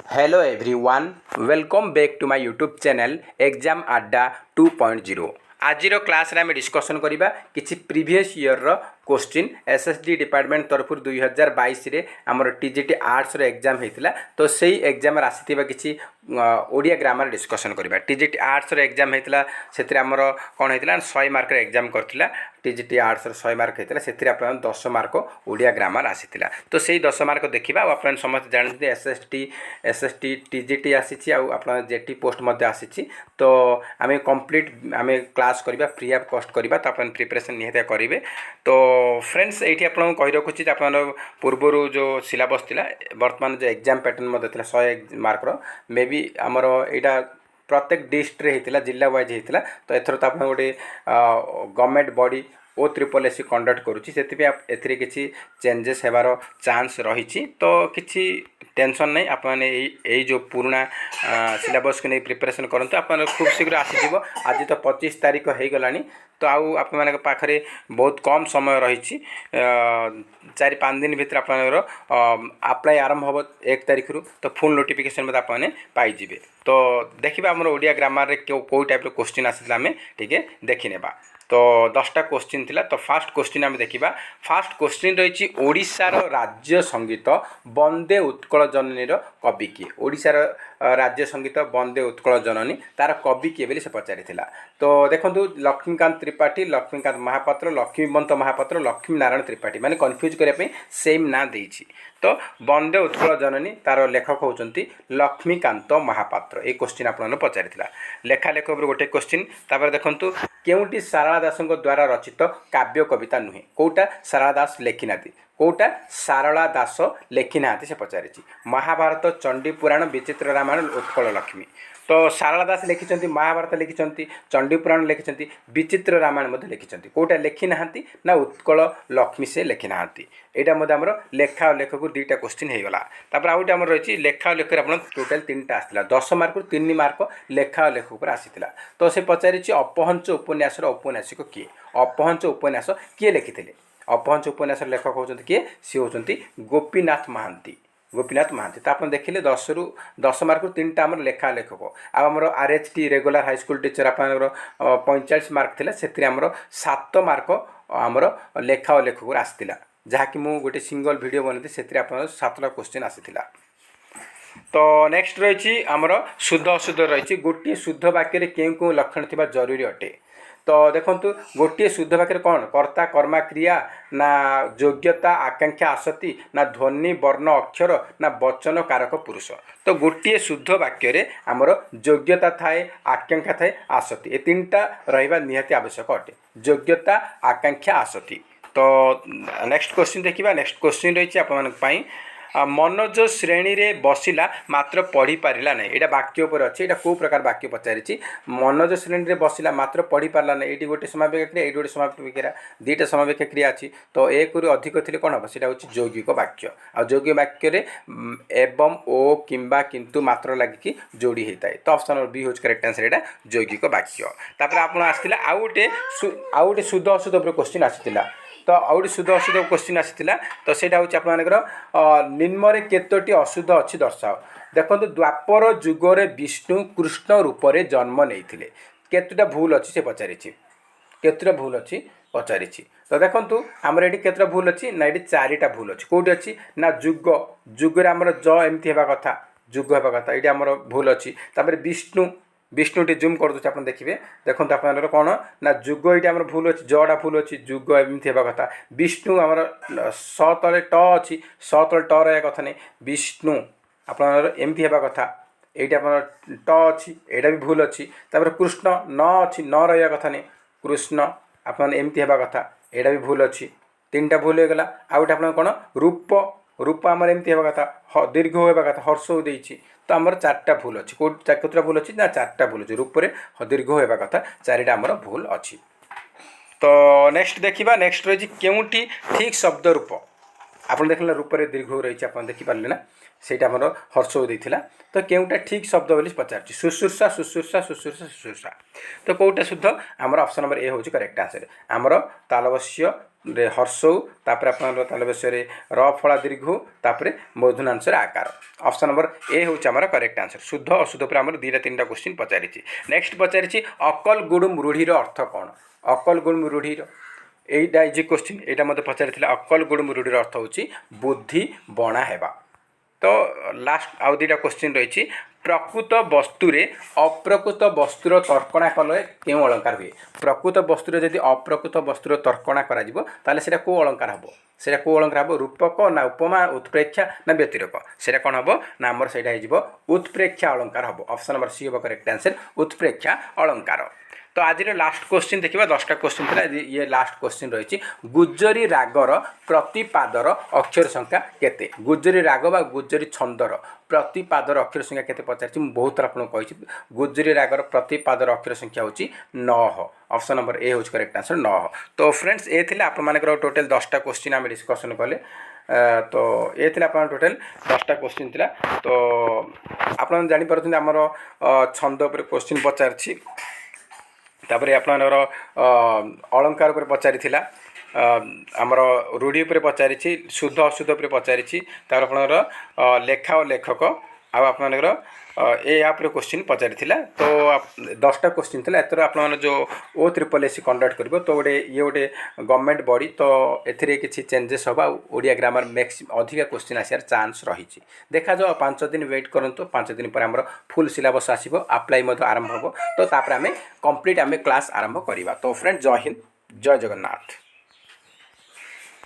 Hello everyone welcome back to my YouTube channel exam Adda 2.0 आज class रे आम discussion करबा किछि प्रीवियस ईयर रो क्वेश्चन एसएसडी डिपार्टमेंट तरफ 2022 रे हमर टीजीटी आर्ट्स रो एग्जाम हेतिला तो सेही एग्जाम रे आसीथिबा किछि ओडिया ग्रामर डिस्कसन करबा टीजीटी आर्ट्स रो एग्जाम हेतिला सेतिर हमर कोन हेतिला 100 मार्क रो एग्जाम करथिला टीजीटी आर्ट्स रो 100 मार्क हेतिला सेतिर अपन 10 मार्क ओडिया ग्रामर आसीथिला तो सेही 10 मार्क देखिबा अपन समस्त जानथि एसएसटी टीजीटी आसीछि आ अपन जेटी पोस्ट मध्ये आसीछि तो आमे कंप्लीट आमे क्लास करबा फ्री ऑफ कॉस्ट करबा तो अपन प्रिपरेशन निहते करिवे तो फ्रेंड्स एठी आपन कहि रखुछि जे आपन पूर्वरु जो सिलेबस थिला वर्तमान जो एग्जाम पैटर्न मध्ये थिला 100 मार्क रो मे बी हमर एटा प्रत्येक डिस्ट्रिक्ट रे हेतिला जिल्ला वाइज हेतिला तो एथर तो आपन गोटे गवर्नमेंट बॉडी OSSS कंडक्ट करुच्ची से किसी चेंजेस हेबार चांस रही तो किसी टेंशन नहीं आपने जो पुराना सिलेबस को नहीं प्रिपरेशन करते आप खूब शीघ्र आसीज आज तो 25 तारीख हो गलानी तो आउ आप पाखे बहुत कम समय रही 4-5 दिन भीतर अप्लाई आरंभ हम 1 तारीख रु तो फुल नोटिफिकेशन आपने पाइबे तो देखा आम ओडिया ग्रामर कौ टाइप क्वेश्चन आसाला आम टे देखने तो 10टा क्वेश्चन थिला तो फास्ट क्वेश्चन आम देखा फास्ट क्वेश्चन रही ओडिशार राज्य संगीत वंदे उत्कल जननी कवि किए ओडिशार राज्य संगीत वंदे उत्कल जननी तार कवि किए बोली से पचारि तो देखो लक्ष्मीकांत त्रिपाठी लक्ष्मीकांत महापात्र लक्ष्मीवंत महापात्र लक्ष्मी नारायण त्रिपाठी माने कन्फ्यूज करने सेम ना देछि तो वंदे उत्कल जननी तार लेखक होउचंती लक्ष्मीकांत महापात्र ये क्वेश्चन आपन पचारि लेखा लेख गोटे क्वेश्चन तापर देखंतु केउटी सारला दास द्वारा रचित काव्य कविता नुहे कौटा सारला दास लेखिनाती कौटा सारला दास लेखिना से पचारि महाभारत चंडी पुराण विचित्र रामायण उत्कल लक्ष्मी तो सारला दास लिखिं महाभारत लिखिं चंडी पुराण लिखिं विचित्र रामायण लिखिं कौटा लेखिना ना उत्कल लक्ष्मी से लेखिना यहाँ आमर लेखा लेख को 2टा क्वेश्चन हो गला तापर आउटे आम रही लेखा लेख टोटाल 3टा आसाला 10 मार्क 3 मार्क लेखा लेख पर आसाला तो से पचारि अपहंच उपन्यास औपन्यासिक किए अपहंच उपन्यास किए लिखिते अपहंच उपन्यास लेखक होती किए सी होती गोपीनाथ महांती तो आप देखिले 10 मार्क 3टा आम लेखा लेखक आमर RHT regular high school teacher आप 45 मार्क थिला से आमर 7 मार्क आमर लेखा और लेखक आसाला जहाँकि मु गोटे सिंगल वीडियो बनती से 7टा क्वेश्चन आसाला तो नेक्स्ट रही आमर शुद्ध अशुद्ध रही गोटे शुद्ध वाक्य क्यों लक्षण थी जरूरी अटे तो देखो गोटे शुद्ध वाक्य कौन कर्ता कर्मा क्रिया ना योग्यता आकांक्षा आसती ना ध्वनि वर्ण अक्षर ना वचन कारक पुरुष तो गोटे शुद्ध वाक्य आमर योग्यता थाए आकांक्षा थाए आसती ये 3टा रहिबा निहाती आवश्यक अटे योग्यता आकांक्षा आसती तो नेक्स्ट क्वेश्चन देखिबा नेक्स्ट क्वेश्चन रही आप मनोज श्रेणी रे बसिला मात्र पढ़ी पारिला नहीं यहाँ वाक्य उपर अच्छे यहाँ कौ प्रकार वाक्य पचारि मनोज श्रेणी रे बसिला मात्र पढ़ी पारा ना ये गोटे समावेश क्रिया ये गोटे समावेश क्रिया 2टा समावेश क्रिया अच्छी तो एक अधिक थी कौन हम से यौगिक वाक्य आ यौगिक वाक्य एवं ओ किंबा किंतु मात्र लगिकी जोड़ी होता है तो ऑप्शन बी हूँ करेक्ट आंसर यहाँ यौगिक वाक्य तापर आप आसाला आउ गोटे शुद्ध अशुद्ध क्वेश्चन आसाला तो आउटे शुद्ध अशुद्ध क्वेश्चन आसाला तो ସେଇଟା ହେଉଛି ଆପଣଙ୍କର निम्न केतोटी अशुद्ध अच्छी दर्शाओ देखो द्वापर जुगरे विष्णु कृष्ण रूपरे जन्म नहीं केतोटा भूल अच्छी से पचारि केतोटा भूल अच्छी पचारि तो देखो आमर ये केतोटा भूल अच्छी ना ये 4टा भूल अच्छी कौटी अच्छी ना जुग जुगरे आमर ज एमती होगा कथा जुग होगा कथा ये आमर भूल अच्छी विष्णु विष्णु टी जूम कर दूसरे आप देखिए देखो आप कौन ना जुग ये आम भूल अच्छी जड़ा भूल अच्छी जुग एमती होगा कथा विष्णु आमर स तले ट अच्छी स तले ट रहा कथा नहीं विष्णु आपमती होगा कथा ये ट अच्छी यहाँ भी भूल अच्छी तापर कृष्ण न अच्छी न रहा कथा नहीं कृष्ण आपमती होगा कथा यहाँ भी भूल अच्छी 3टा भूल हो गला आउ गोटे कौन रूप रूप आमर एमती होगा कथा दीर्घ होगा कथा हर्ष हो तो आमर 4टा भूल अच्छी कौटा भूल अच्छी ना 4टा भूल अच्छी रूप दीर्घ होगा कथा 4टा आमर भूल अच्छी तो नेक्स्ट देखा नेक्स्ट रही केउठी ठीक शब्द रूप आप देखिए रूप दीर्घ रही आप देखिपारे ना से हर्ष होता तो केउटा ठीक शब्द बोली पचार शुश्रूषा शुश्रूषा शुश्रूषा शुश्रूषा तो कौटा शुद्ध आमर ऑप्शन नंबर ए हूँ करेक्ट आंसर आमर तालबस्य हर्षौ तापर आपनर तालबेश्य र फला दीर्घ तापर मूर्धन्यांशर आकार ऑप्शन नंबर ए हूँ आमर करेक्ट आंसर शुद्ध अशुद्ध पर आम 2-3टा क्वेश्चन पचारि नेक्स्ट पचारि अकल गुडुम रूढ़ीर अर्थ कौन अकल गुडुम रूढ़ीर एटा इज क्वेश्चन यहाँ मत पचारि अकल गुडुम रूढ़ीर अर्थ हूँ बुद्धि बणा हेबा तो लास्ट आउ 2टा क्वेश्चन रही प्रकृत वस्तुरे अप्रकृत वस्तुर तर्कणा कले क्यों अलंकार हुए प्रकृत वस्तुरे जदि अप्रकृत वस्तुर तर्कणा करा कौ अलंकार हम से कौ अलंकार हम रूपक ना उपमा उत्प्रेक्षा ना व्यतिरक से कौन हम ना आमर से उत्प्रेक्षा अलंकार हम ऑप्शन नंबर सी हम करेक्ट आंसर उत्प्रेक्षा अलंकार तो आज लास्ट क्वेश्चन देखा 10टा क्वेश्चन था ये लास्ट क्वेश्चन रही गुज्जरी रागर प्रतिपादर अक्षर संख्या केते गुज्जरी राग बा गुज्जरी छंदर प्रतिपादर अक्षर संख्या केते पचार बहुत थर आपको कही गुज्जरी रागर प्रतिपादर अक्षर संख्या हूँ 9 ऑप्शन नंबर ए हूँ करेक्ट आंसर 9 तो फ्रेंड्स ये थे आपर टोटल 10टा क्वेश्चन आम डिस्कसन कले तो ये थे आप टोटल 10टा क्वेश्चन था तो आप जापर आमर छंद पर क्वेश्चन पचार तापर आपनर अलंकार पर पचारि आमर रूढ़ी पर पचारि शुद्ध अशुद्ध पर पचारि तार आपनर लेखा और लेखक आपनर यापर क्वेश्चन पचारि तो 10टा क्वेश्चन था एथर आप जो OSSC कंडक्ट कर तो गोटे ये गोटे गवर्नमेंट बॉडी तो एथिरे किसी चेंजेस हम ओडिया ग्रामर मैक्स अधिका क्वेश्चन आसार चांस रही देखा जाओ 5 दिन वेट करंतु 5 दिन पर आमर फुल सिलेबस आसीबो अप्लाई आरंभ हम तो तापर आम कंप्लीट आम क्लास आरंभ करवा तो फ्रेंड जय हिंद जय जगन्नाथ।